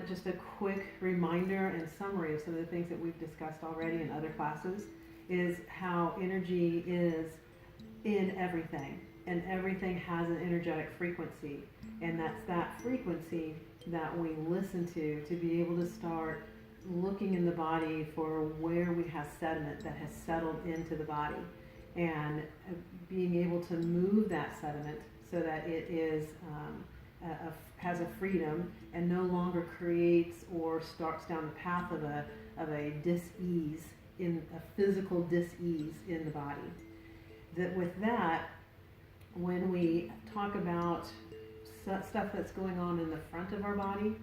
Just a quick reminder and summary of some of the things that we've discussed already in other classes is how energy is in everything, and everything has an energetic frequency, and that's that frequency that we listen to be able to start looking in the body for where we have sediment that has settled into the body, and being able to move that sediment so that it is has a freedom and no longer creates or starts down the path of a dis-ease, in a physical dis-ease in the body. That with that, when we talk about stuff that's going on in the front of our body,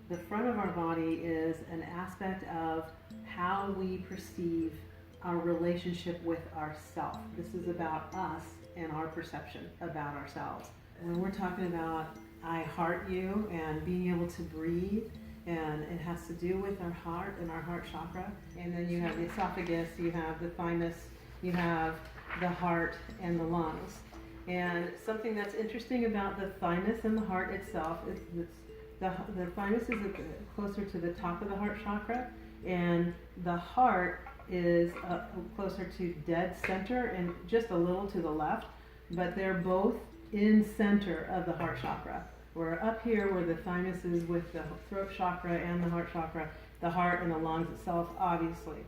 the front of our body is an aspect of how we perceive our relationship with ourself. This is about us and our perception about ourselves. When we're talking about I heart you and being able to breathe, and it has to do with our heart and our heart chakra. And then you have the esophagus, you have the thymus, you have the heart and the lungs. And something that's interesting about the thymus and the heart itself is the thymus is closer to the top of the heart chakra, and the heart is closer to dead center and just a little to the left, but they're both in center of the heart chakra. We're up here where the thymus is with the throat chakra and the heart chakra, the heart and the lungs itself, obviously.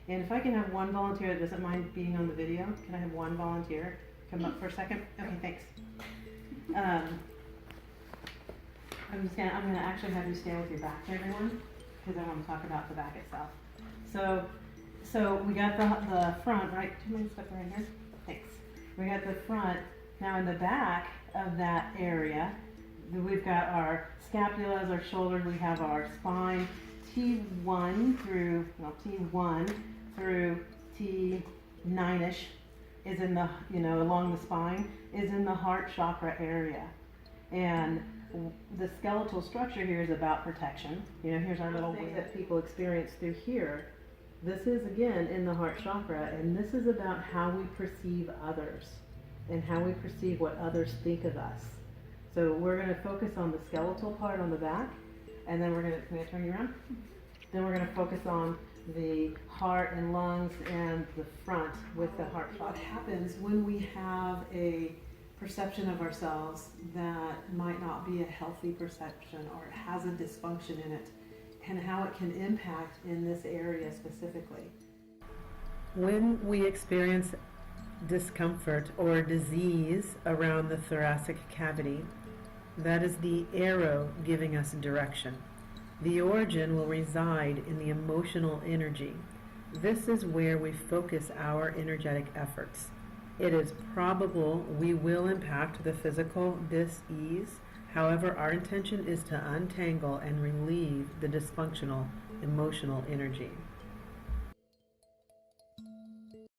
And if I can have one volunteer that doesn't mind being on the video, can I have one volunteer come up for a second? Okay, thanks. I'm gonna actually have you stand with your back to everyone, because I want to talk about the back itself. So we got the front, right? Do you mind stepping right here? Thanks. We got the front. Now in the back of that area, we've got our scapulas, our shoulders, we have our spine, T1 through T9ish is in the, along the spine, is in the heart chakra area. And the skeletal structure here is about protection. Here's our little thing that people experience through here. This is again in the heart chakra, and this is about how we perceive others and how we perceive what others think of us. So we're going to focus on the skeletal part on the back, and then can I turn you around? Then we're going to focus on the heart and lungs and the front with the heart chakra. What happens when we have a perception of ourselves that might not be a healthy perception, or it has a dysfunction in it, and how it can impact in this area specifically? When we experience discomfort or disease around the thoracic cavity, that is the arrow giving us direction. The origin will reside in the emotional energy. This is where we focus our energetic efforts. It is probable we will impact the physical dis-ease. However, our intention is to untangle and relieve the dysfunctional emotional energy.